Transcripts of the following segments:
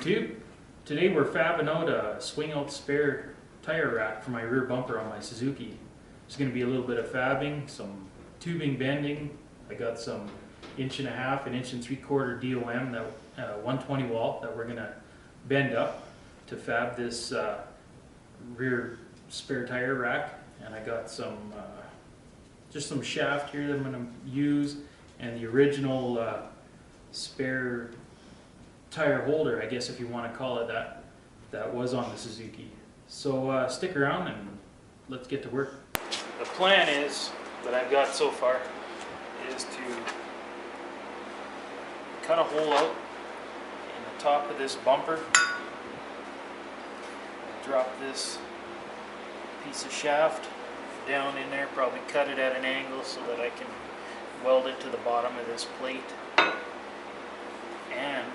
YouTube. Today we're fabbing out a swing out spare tire rack for my rear bumper on my Suzuki. There's going to be a little bit of fabbing, some tubing bending. I got some 1.5 and 1.75 DOM, that 120 wall that we're going to bend up to fab this rear spare tire rack. And I got some just some shaft here that I'm going to use, and the original spare tire holder, I guess if you want to call it that, that was on the Suzuki. So stick around and let's get to work. The plan is, that I've got so far, is to cut a hole out in the top of this bumper, drop this piece of shaft down in there, probably cut it at an angle so that I can weld it to the bottom of this plate, and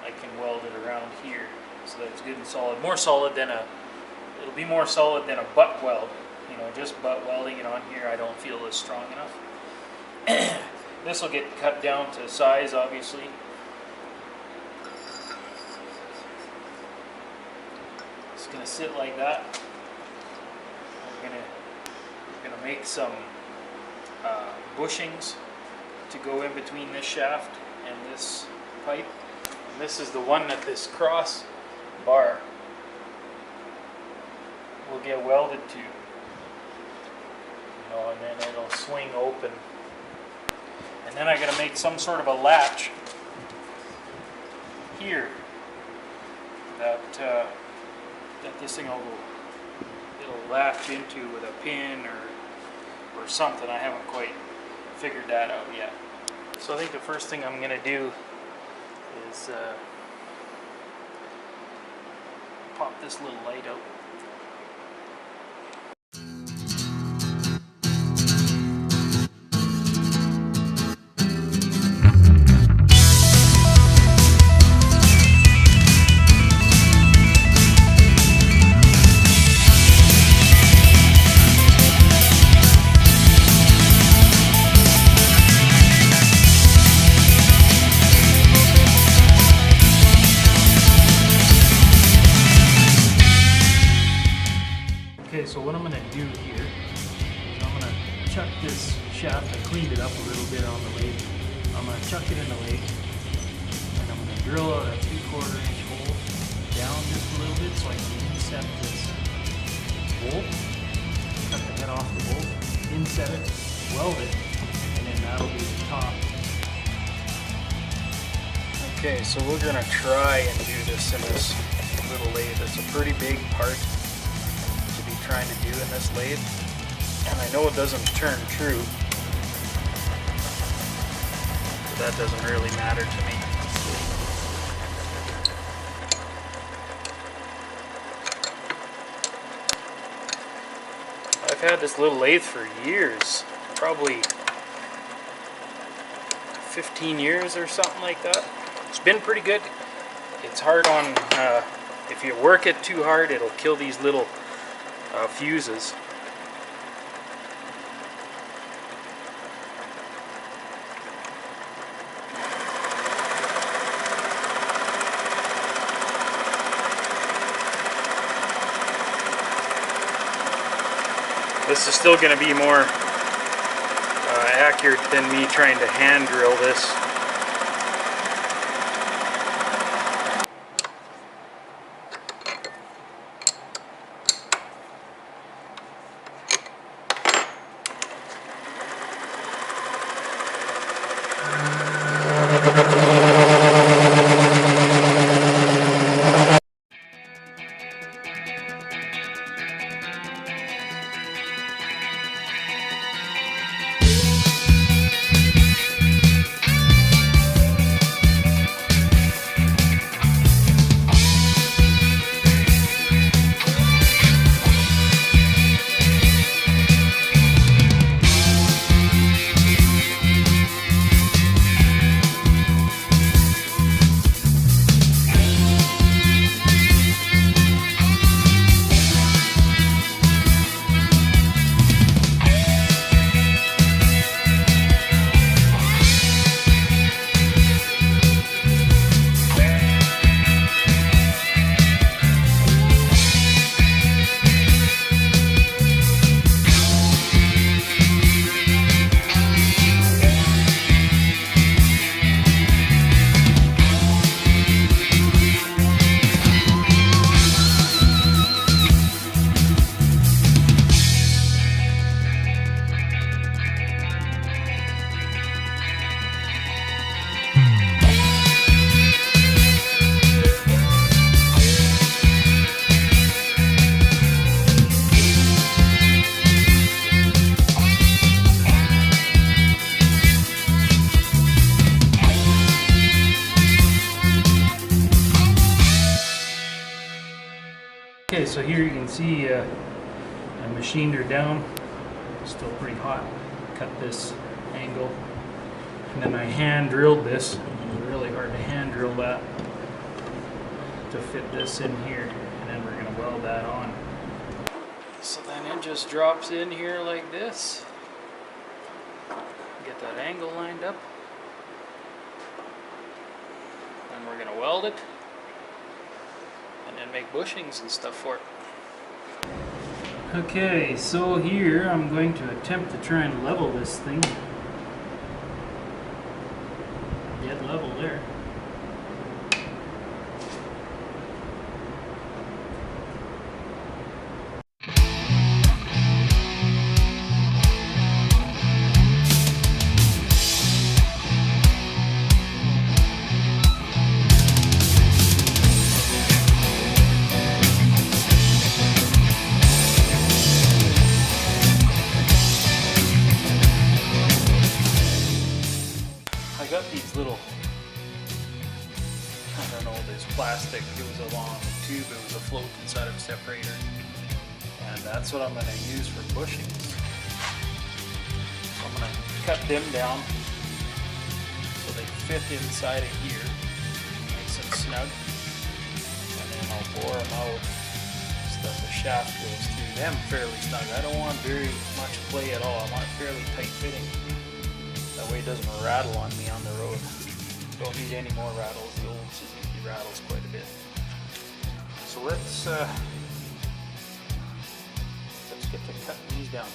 I can weld it around here so that it's good and solid. More solid than it'll be more solid than a butt weld. You know, just butt welding it on here I don't feel is strong enough. This will get cut down to size, obviously. It's going to sit like that. We're gonna make some bushings to go in between this shaft and this pipe. And this is the one that this cross bar will get welded to. You know, and then it'll swing open. And then I gotta make some sort of a latch here that this thing will latch into with a pin or something. I haven't quite figured that out yet. So I think the first thing I'm gonna do is pop this little light out. Okay, so what I'm going to do here is I'm going to chuck this shaft. I cleaned it up a little bit on the lathe. I'm going to chuck it in the lathe, and I'm going to drill out a 3/4 inch hole down just a little bit so I can inset this bolt, cut the head off the bolt, inset it, weld it, and then that'll be the top. Okay, so we're going to try and do this in this little lathe. It's a pretty big part trying to do in this lathe, and I know it doesn't turn true, but that doesn't really matter to me. I've had this little lathe for years, probably 15 years or something like that. It's been pretty good. It's hard on, if you work it too hard, it'll kill these little fuses. This is still going to be more accurate than me trying to hand drill this. Okay, so here you can see I machined her down. Still pretty hot. Cut this angle, and then I hand drilled this. It was really hard to hand drill that to fit this in here, and then we're going to weld that on. So then it just drops in here like this. Get that angle lined up. Then we're going to weld it, and then make bushings and stuff for it. Okay, so here I'm going to attempt to try and level this thing. Dead level there. I got these little, I don't know, this plastic, it was a long tube, it was a float inside of a separator, and that's what I'm going to use for bushings. So I'm going to cut them down so they fit inside of here, nice and snug, and then I'll bore them out so that the shaft goes through them fairly snug. I don't want very much play at all, I want it fairly tight fitting. That way it doesn't rattle on me on the road. Don't need any more rattles. The old Suzuki rattles quite a bit. So let's get to cutting these down.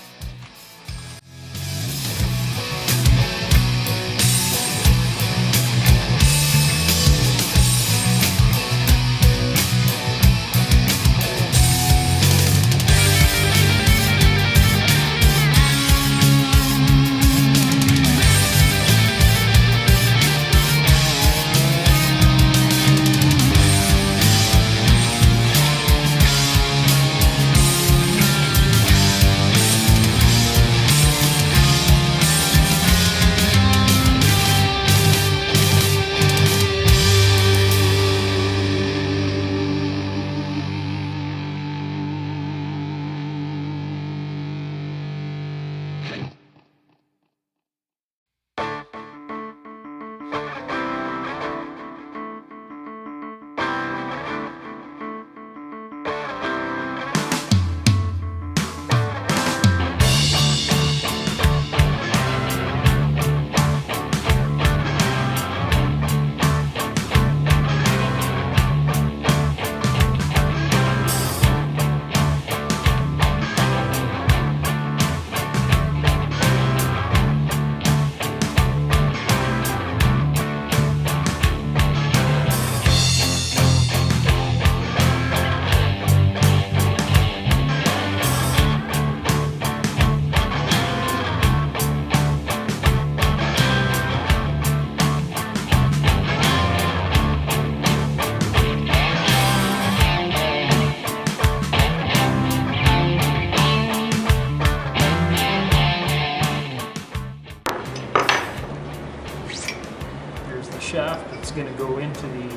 Shaft that's going to go into the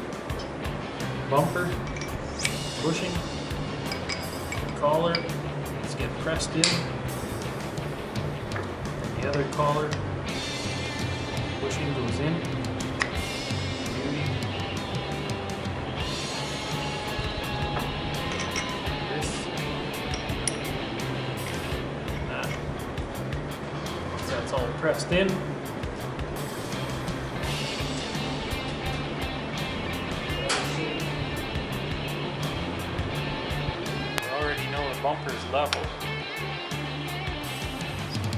bumper bushing. The collar is get pressed in. The other collar bushing goes in. Beauty. This. That. So that's all pressed in. Bumper's level.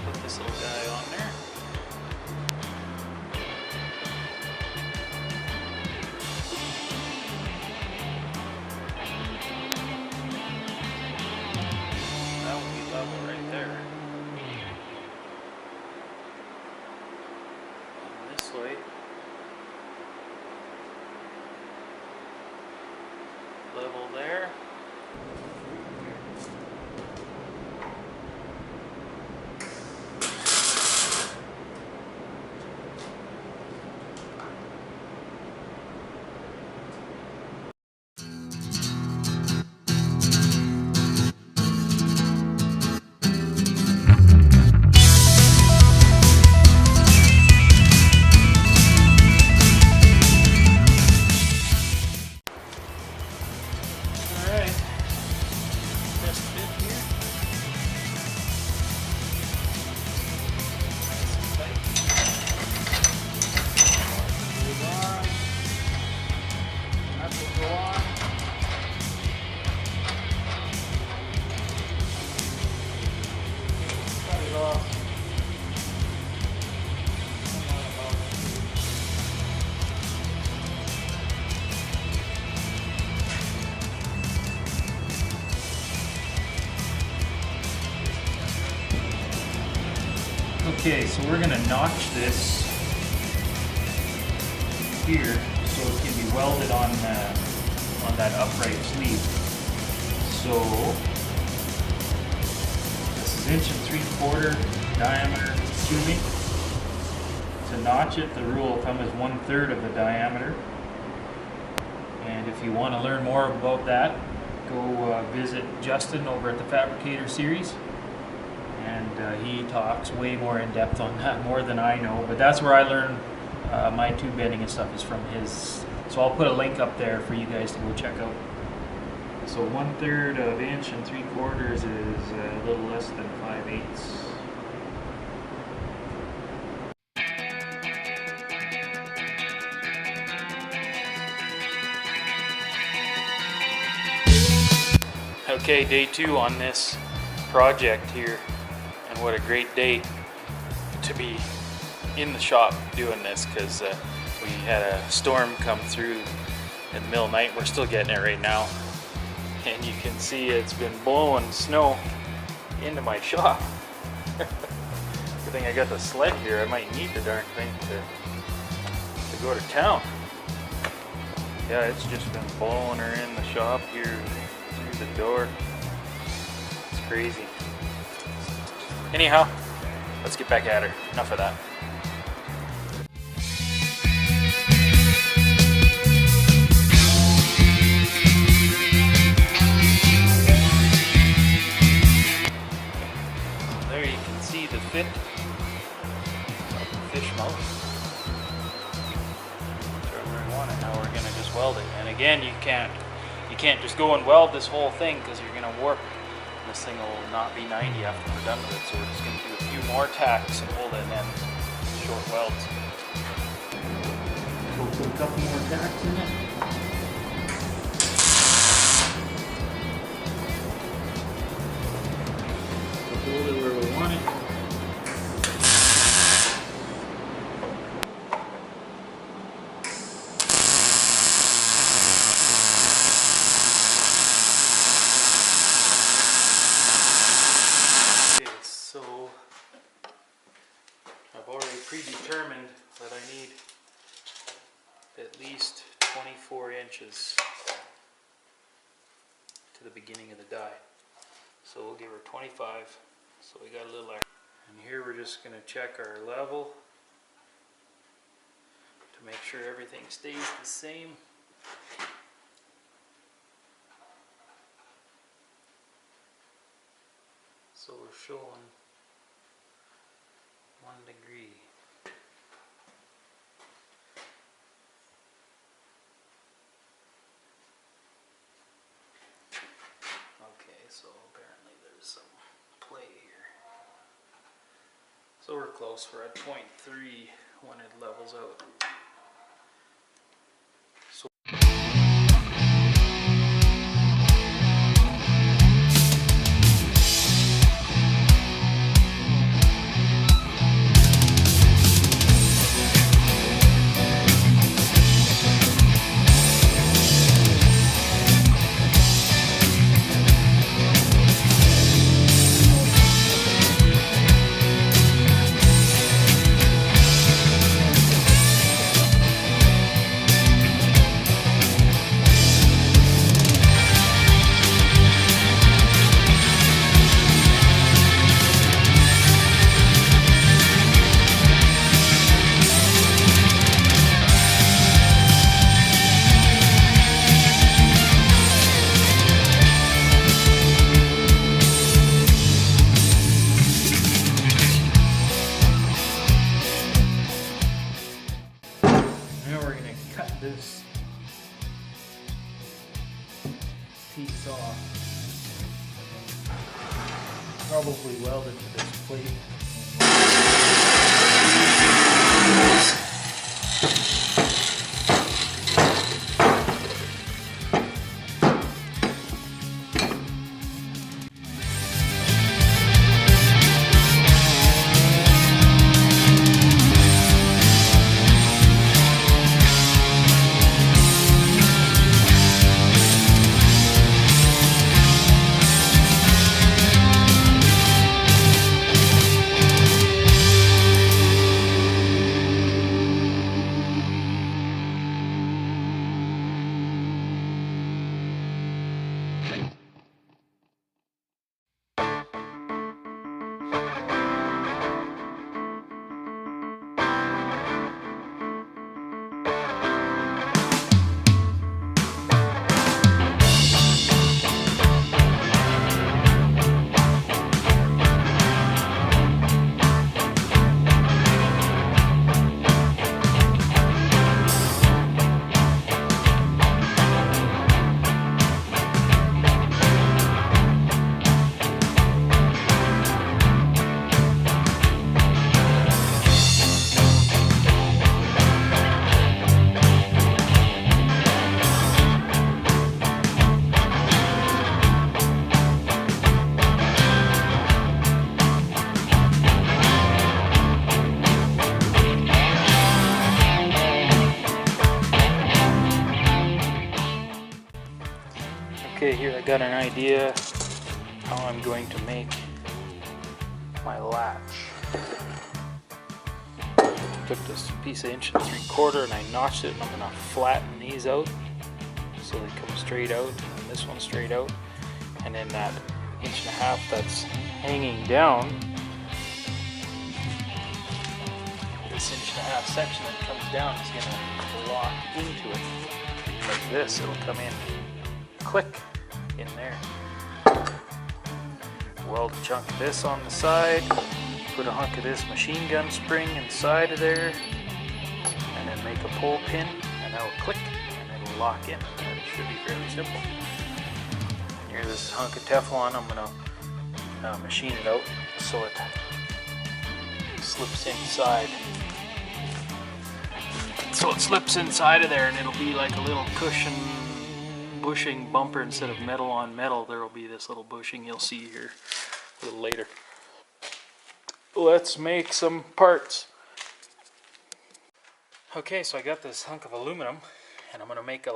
Put this little guy on there. That will be level right there. And this way. Level there. Okay, so we're gonna notch this here so it can be welded on that upright sleeve. So this is 1 3/4 diameter tubing. To notch it, the rule of thumb is 1/3 of the diameter. And if you want to learn more about that, go visit Justin over at the Fabricator series. And he talks way more in depth on that, more than I know. But that's where I learn my tube bending and stuff is from his. So I'll put a link up there for you guys to go check out. So 1/3 of 1 3/4 is a little less than 5/8. Okay, day 2 on this project here, and what a great day to be in the shop doing this, because we had a storm come through in the middle of the night. We're still getting it right now, and you can see it's been blowing snow into my shop. Good thing I got the sled here. I might need the darn thing to go to town. Yeah, it's just been blowing her in the shop here through the door. It's crazy. Anyhow, let's get back at her. Enough of that. There you can see the fit of the fish mouth. Where we want it. Now we're gonna just weld it. And again, you can't just go and weld this whole thing because you're gonna warp. This thing will not be 90 after we're done with it, so we're just going to do a few more tacks and hold it, and then short welds. We'll put a couple more tacks in it. We'll hold it where we want it. Predetermined that I need at least 24 inches to the beginning of the die. So we'll give her 25, so we got a little extra. And here we're just going to check our level to make sure everything stays the same. So we're showing 1 degree. So apparently there's some play here. So we're close. We're at 0.3 when it levels out. This piece off, probably weld it to this plate. Okay, here I got an idea how I'm going to make my latch. Took this piece of 1 3/4 and I notched it, and I'm going to flatten these out so they come straight out, and this one straight out, and then that 1.5 inch that's hanging down, this 1.5 inch section that comes down is going to lock into it like this. It'll come in, click in there. Weld a chunk of this on the side, put a hunk of this machine gun spring inside of there, and then make a pull pin, and that'll click and it'll lock in. And it should be fairly simple. Here's this hunk of Teflon. I'm gonna machine it out so it slips inside. So it slips inside of there, and it'll be like a little cushion bushing bumper. Instead of metal on metal, there will be this little bushing you'll see here a little later. Let's make some parts. Okay, so I got this hunk of aluminum, and I'm going to make a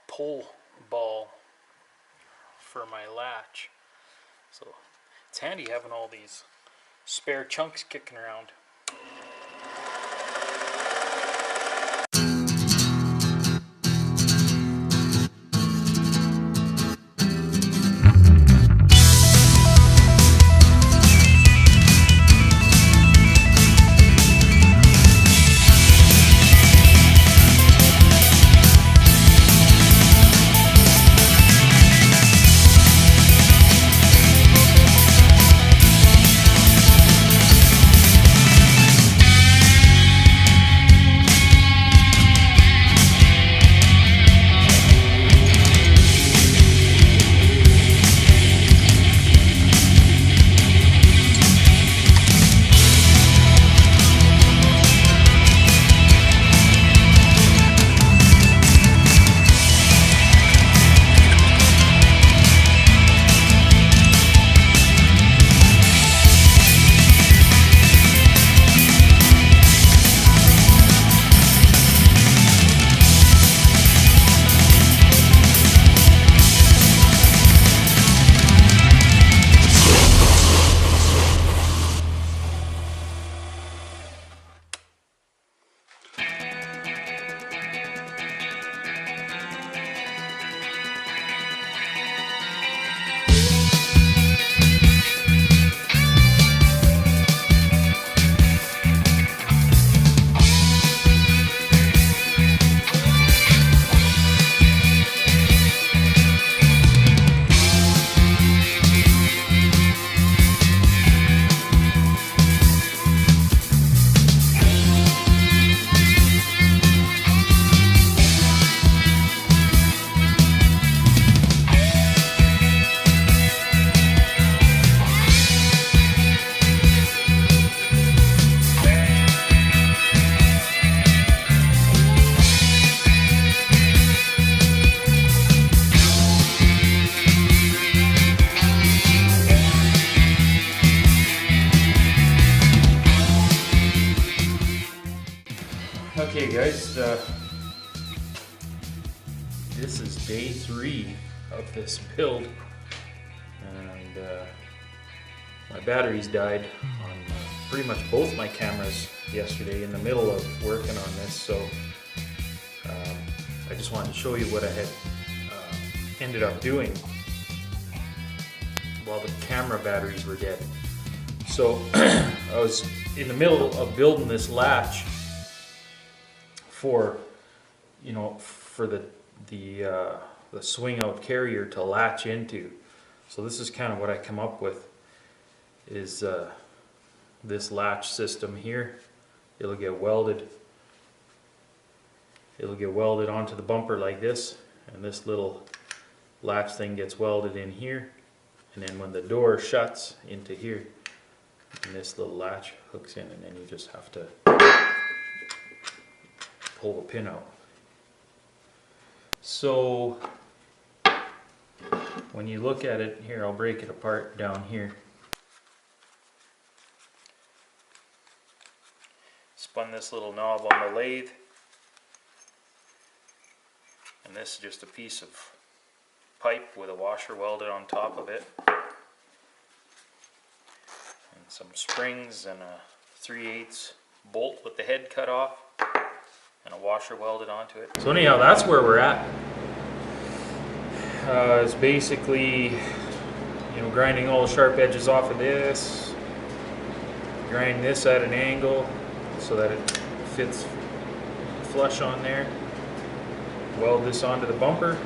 pole ball for my latch. So it's handy having all these spare chunks kicking around. Okay guys, this is day 3 of this build, and my batteries died on pretty much both my cameras yesterday in the middle of working on this, so I just wanted to show you what I had ended up doing while the camera batteries were dead. So I was in the middle of building this latch for, you know, for the swing out carrier to latch into. So this is kind of what I come up with, is this latch system here. It'll get welded onto the bumper like this, and this little latch thing gets welded in here, and then when the door shuts into here, and this little latch hooks in, and then you just have to pull the pin out. So when you look at it here, I'll break it apart down here. Spun this little knob on the lathe, and this is just a piece of pipe with a washer welded on top of it. And some springs and a 3/8 bolt with the head cut off. And a washer welded onto it. So anyhow, that's where we're at. It's basically, you know, grinding all the sharp edges off of this, grind this at an angle so that it fits flush on there, weld this onto the bumper,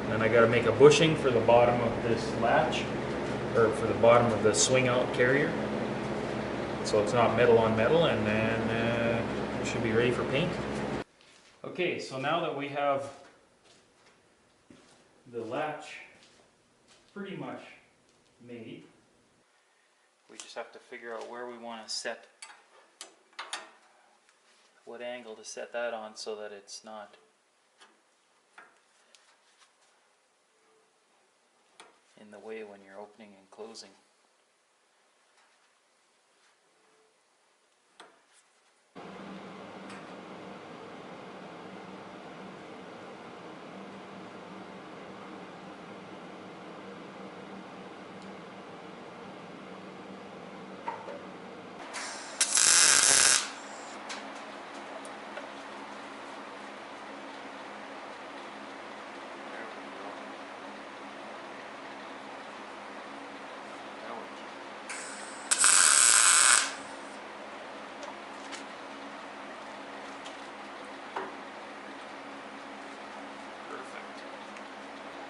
then I got to make a bushing for the bottom of this latch, or for the bottom of the swing out carrier, so it's not metal on metal, and then it should be ready for paint. Okay, so now that we have the latch pretty much made, we just have to figure out where we want to set, what angle to set that on so that it's not in the way when you're opening and closing.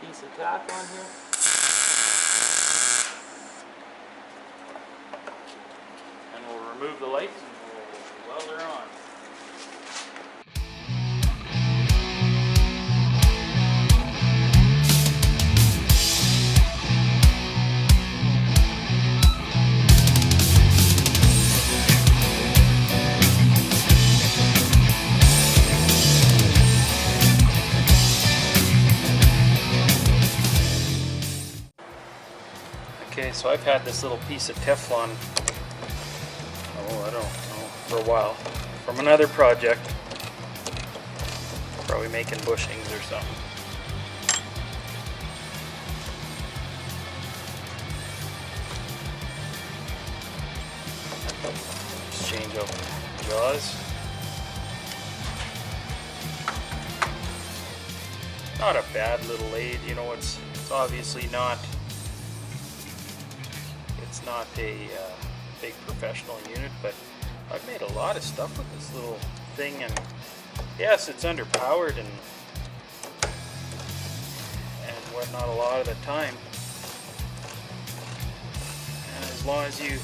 Piece of tack on here. And we'll remove the lights and we'll weld her on. Okay, so I've had this little piece of Teflon, I don't know, for a while, from another project, probably making bushings or something. Just change out the jaws. Not a bad little lathe, you know, it's obviously not a big professional unit, but I've made a lot of stuff with this little thing, and yes, it's underpowered and whatnot a lot of the time, and as long as you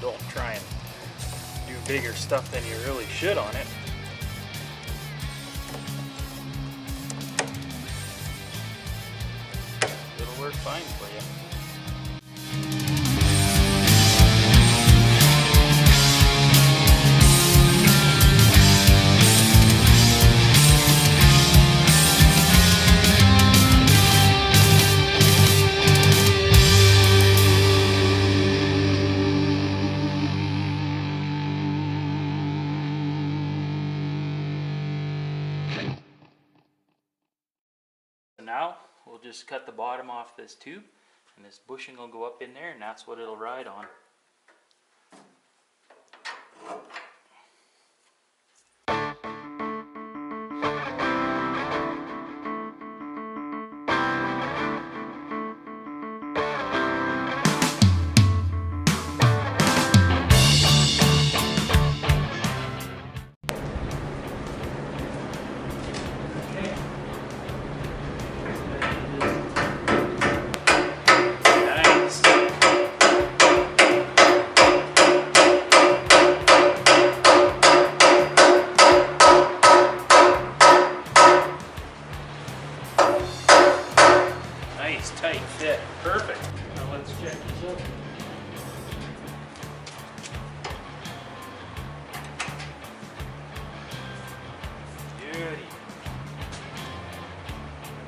don't try and do bigger stuff than you really should on it, it'll work fine for you. Now we'll just cut the bottom off this tube, and this bushing will go up in there, and that's what it'll ride on. Nice tight fit, perfect. Now let's check this out. Beauty.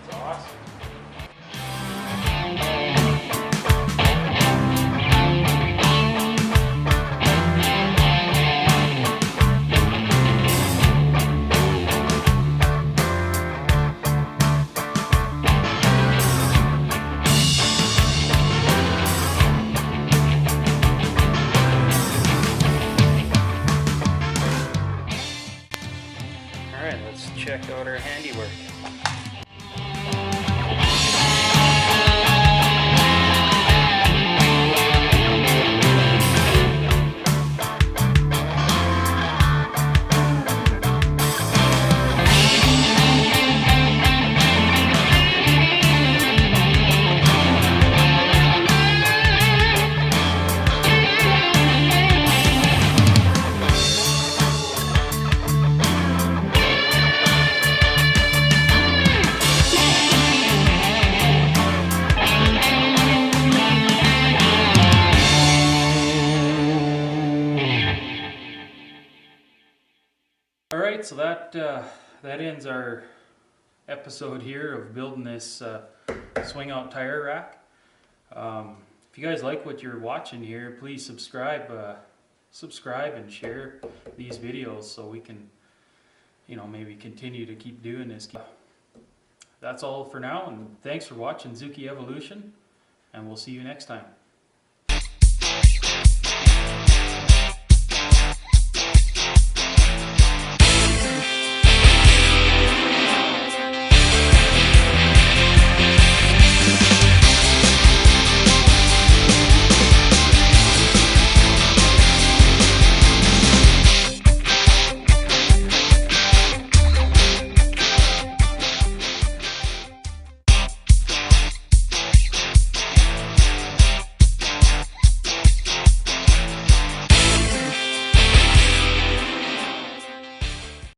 That's awesome. so that ends our episode here of building this swing out tire rack. If you guys like what you're watching here, please subscribe and share these videos so we can, maybe continue to keep doing this. That's all for now, and thanks for watching Zuki Evolution, and we'll see you next time.